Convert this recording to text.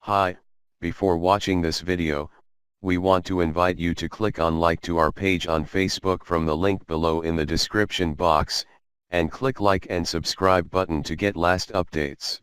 Hi, before watching this video, we want to invite you to click on like to our page on Facebook from the link below in the description box, and click like and subscribe button to get last updates.